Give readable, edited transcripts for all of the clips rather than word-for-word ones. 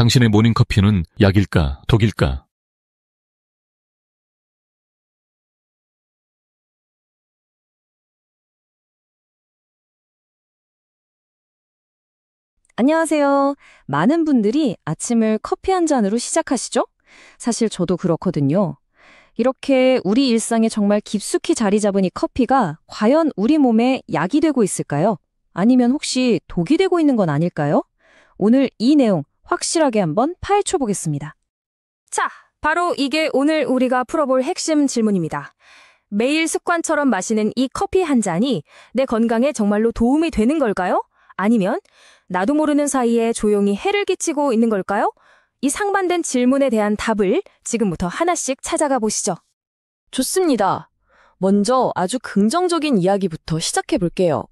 당신의 모닝커피는 약일까, 독일까? 안녕하세요. 많은 분들이 아침을 커피 한 잔으로 시작하시죠? 사실 저도 그렇거든요. 이렇게 우리 일상에 정말 깊숙이 자리 잡은 이 커피가 과연 우리 몸에 약이 되고 있을까요? 아니면 혹시 독이 되고 있는 건 아닐까요? 오늘 이 내용 확실하게 한번 파헤쳐 보겠습니다. 자, 바로 이게 오늘 우리가 풀어볼 핵심 질문입니다. 매일 습관처럼 마시는 이 커피 한 잔이 내 건강에 정말로 도움이 되는 걸까요? 아니면 나도 모르는 사이에 조용히 해를 끼치고 있는 걸까요? 이 상반된 질문에 대한 답을 지금부터 하나씩 찾아가 보시죠. 좋습니다. 먼저 아주 긍정적인 이야기부터 시작해 볼게요.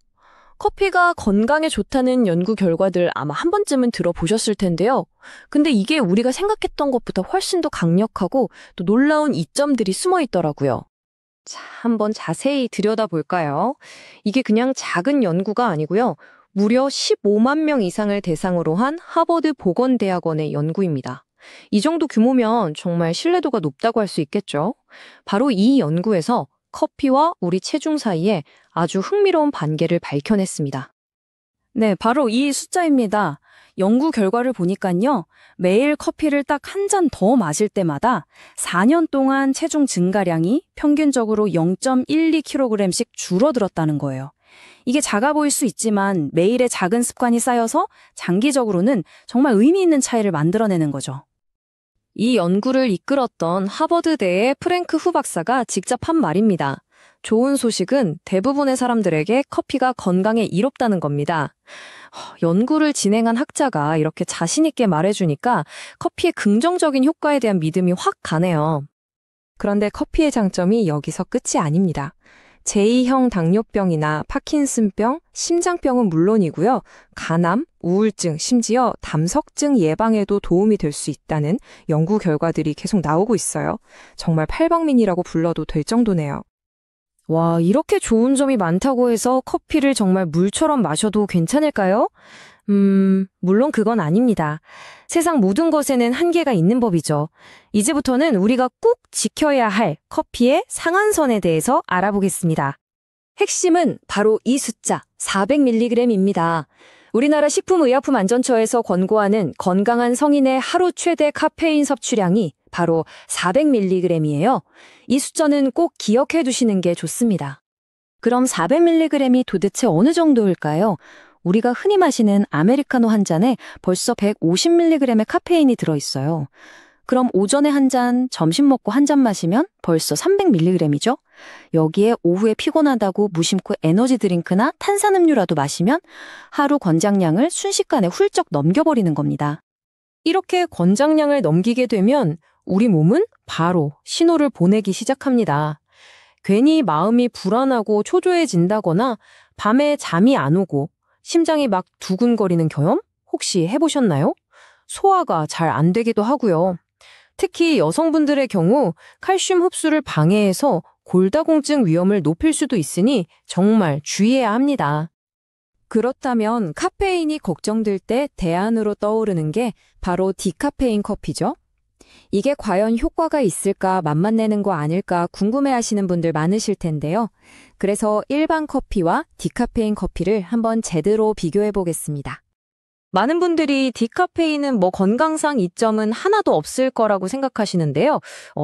커피가 건강에 좋다는 연구 결과들 아마 한 번쯤은 들어보셨을 텐데요. 근데 이게 우리가 생각했던 것보다 훨씬 더 강력하고 또 놀라운 이점들이 숨어 있더라고요. 자, 한번 자세히 들여다볼까요? 이게 그냥 작은 연구가 아니고요. 무려 15만 명 이상을 대상으로 한 하버드 보건대학원의 연구입니다. 이 정도 규모면 정말 신뢰도가 높다고 할 수 있겠죠. 바로 이 연구에서 커피와 우리 체중 사이에 아주 흥미로운 관계를 밝혀냈습니다. 네, 바로 이 숫자입니다. 연구 결과를 보니까요. 매일 커피를 딱 한 잔 더 마실 때마다 4년 동안 체중 증가량이 평균적으로 0.12kg씩 줄어들었다는 거예요. 이게 작아 보일 수 있지만 매일의 작은 습관이 쌓여서 장기적으로는 정말 의미 있는 차이를 만들어내는 거죠. 이 연구를 이끌었던 하버드대의 프랭크 후 박사가 직접 한 말입니다. 좋은 소식은 대부분의 사람들에게 커피가 건강에 이롭다는 겁니다. 연구를 진행한 학자가 이렇게 자신 있게 말해주니까 커피의 긍정적인 효과에 대한 믿음이 확 가네요. 그런데 커피의 장점이 여기서 끝이 아닙니다. 제2형 당뇨병이나 파킨슨병, 심장병은 물론이고요. 간암, 우울증, 심지어 담석증 예방에도 도움이 될 수 있다는 연구 결과들이 계속 나오고 있어요. 정말 팔방민이라고 불러도 될 정도네요. 와, 이렇게 좋은 점이 많다고 해서 커피를 정말 물처럼 마셔도 괜찮을까요? 물론 그건 아닙니다. 세상 모든 것에는 한계가 있는 법이죠. 이제부터는 우리가 꼭 지켜야 할 커피의 상한선에 대해서 알아보겠습니다. 핵심은 바로 이 숫자 400mg입니다. 우리나라 식품의약품안전처에서 권고하는 건강한 성인의 하루 최대 카페인 섭취량이 바로 400mg이에요. 이 숫자는 꼭 기억해 두시는 게 좋습니다. 그럼 400mg이 도대체 어느 정도일까요? 우리가 흔히 마시는 아메리카노 한 잔에 벌써 150mg의 카페인이 들어있어요. 그럼 오전에 한 잔, 점심 먹고 한 잔 마시면 벌써 300mg이죠? 여기에 오후에 피곤하다고 무심코 에너지 드링크나 탄산음료라도 마시면 하루 권장량을 순식간에 훌쩍 넘겨버리는 겁니다. 이렇게 권장량을 넘기게 되면 우리 몸은 바로 신호를 보내기 시작합니다. 괜히 마음이 불안하고 초조해진다거나 밤에 잠이 안 오고 심장이 막 두근거리는 경험 혹시 해보셨나요? 소화가 잘 안 되기도 하고요. 특히 여성분들의 경우 칼슘 흡수를 방해해서 골다공증 위험을 높일 수도 있으니 정말 주의해야 합니다. 그렇다면 카페인이 걱정될 때 대안으로 떠오르는 게 바로 디카페인 커피죠. 이게 과연 효과가 있을까 맛만 내는 거 아닐까 궁금해하시는 분들 많으실 텐데요. 그래서 일반 커피와 디카페인 커피를 한번 제대로 비교해 보겠습니다. 많은 분들이 디카페인은 건강상 이점은 하나도 없을 거라고 생각하시는데요.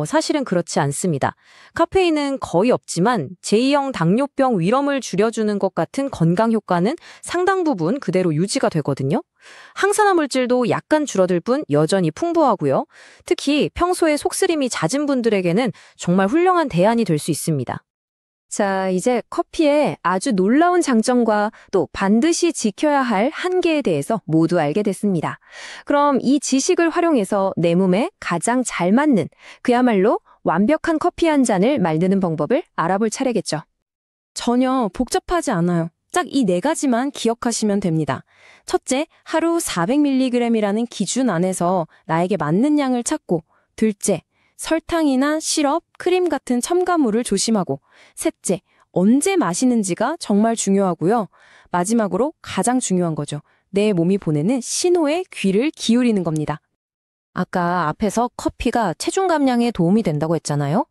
사실은 그렇지 않습니다. 카페인은 거의 없지만 제2형 당뇨병 위험을 줄여주는 것 같은 건강 효과는 상당 부분 그대로 유지가 되거든요. 항산화 물질도 약간 줄어들 뿐 여전히 풍부하고요. 특히 평소에 속쓰림이 잦은 분들에게는 정말 훌륭한 대안이 될 수 있습니다. 자, 이제 커피의 아주 놀라운 장점과 또 반드시 지켜야 할 한계에 대해서 모두 알게 됐습니다. 그럼 이 지식을 활용해서 내 몸에 가장 잘 맞는 그야말로 완벽한 커피 한 잔을 만드는 방법을 알아볼 차례겠죠. 전혀 복잡하지 않아요. 딱 이 네 가지만 기억하시면 됩니다. 첫째, 하루 400mg이라는 기준 안에서 나에게 맞는 양을 찾고, 둘째, 설탕이나 시럽, 크림 같은 첨가물을 조심하고, 셋째, 언제 마시는지가 정말 중요하고요. 마지막으로 가장 중요한 거죠. 내 몸이 보내는 신호에 귀를 기울이는 겁니다. 아까 앞에서 커피가 체중 감량에 도움이 된다고 했잖아요.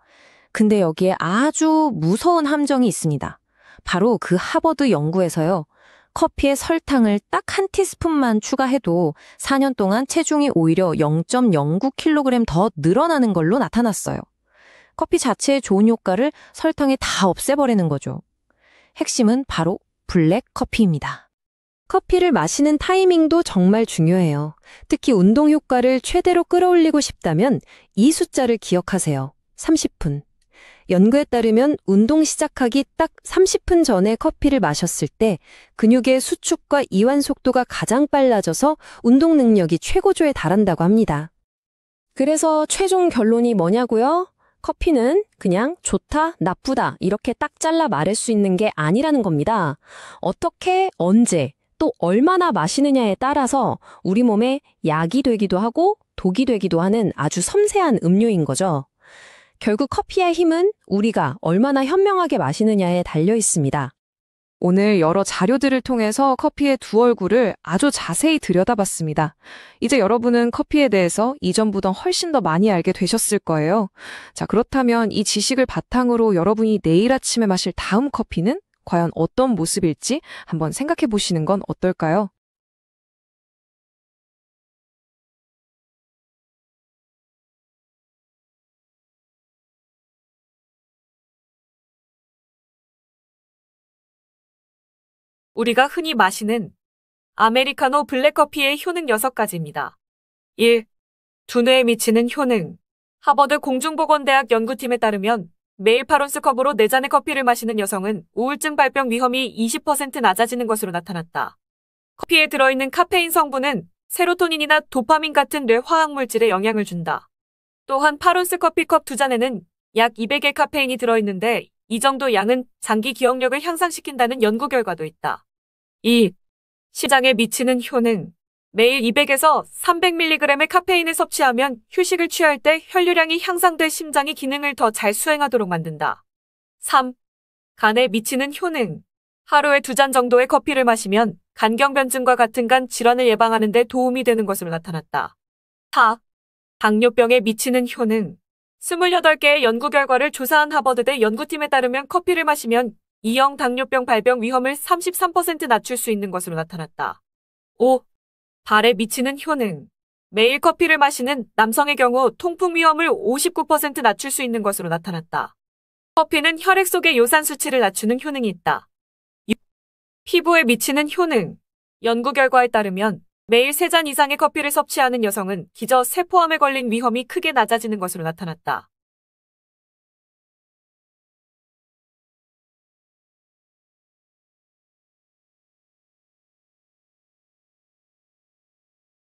근데 여기에 아주 무서운 함정이 있습니다. 바로 그 하버드 연구에서요. 커피에 설탕을 딱 한 티스푼만 추가해도 4년 동안 체중이 오히려 0.09kg 더 늘어나는 걸로 나타났어요. 커피 자체의 좋은 효과를 설탕에 다 없애버리는 거죠. 핵심은 바로 블랙 커피입니다. 커피를 마시는 타이밍도 정말 중요해요. 특히 운동 효과를 최대로 끌어올리고 싶다면 이 숫자를 기억하세요. 30분. 연구에 따르면 운동 시작하기 딱 30분 전에 커피를 마셨을 때 근육의 수축과 이완 속도가 가장 빨라져서 운동 능력이 최고조에 달한다고 합니다. 그래서 최종 결론이 뭐냐고요? 커피는 그냥 좋다, 나쁘다 이렇게 딱 잘라 말할 수 있는 게 아니라는 겁니다. 어떻게, 언제, 또 얼마나 마시느냐에 따라서 우리 몸에 약이 되기도 하고 독이 되기도 하는 아주 섬세한 음료인 거죠. 결국 커피의 힘은 우리가 얼마나 현명하게 마시느냐에 달려 있습니다. 오늘 여러 자료들을 통해서 커피의 두 얼굴을 아주 자세히 들여다봤습니다. 이제 여러분은 커피에 대해서 이전보다 훨씬 더 많이 알게 되셨을 거예요. 자, 그렇다면 이 지식을 바탕으로 여러분이 내일 아침에 마실 다음 커피는 과연 어떤 모습일지 한번 생각해 보시는 건 어떨까요? 우리가 흔히 마시는 아메리카노 블랙커피의 효능 6가지입니다. 1. 두뇌에 미치는 효능. 하버드 공중보건대학 연구팀에 따르면 매일 8온스 컵으로 4잔의 커피를 마시는 여성은 우울증 발병 위험이 20% 낮아지는 것으로 나타났다. 커피에 들어있는 카페인 성분은 세로토닌이나 도파민 같은 뇌 화학물질에 영향을 준다. 또한 8온스 커피컵 2잔에는 약 200의 카페인이 들어있는데 이 정도 양은 장기 기억력을 향상시킨다는 연구 결과도 있다. 2. 심장에 미치는 효능. 매일 200에서 300mg의 카페인을 섭취하면 휴식을 취할 때 혈류량이 향상돼 심장이 기능을 더 잘 수행하도록 만든다. 3. 간에 미치는 효능. 하루에 2잔 정도의 커피를 마시면 간경변증과 같은 간 질환을 예방하는 데 도움이 되는 것으로 나타났다. 4. 당뇨병에 미치는 효능. 28개의 연구 결과를 조사한 하버드대 연구팀에 따르면 커피를 마시면 2형 당뇨병 발병 위험을 33% 낮출 수 있는 것으로 나타났다. 5. 발에 미치는 효능. 매일 커피를 마시는 남성의 경우 통풍 위험을 59% 낮출 수 있는 것으로 나타났다. 커피는 혈액 속의 요산 수치를 낮추는 효능이 있다. 6. 피부에 미치는 효능. 연구 결과에 따르면 매일 3잔 이상의 커피를 섭취하는 여성은 기저 세포암에 걸린 위험이 크게 낮아지는 것으로 나타났다.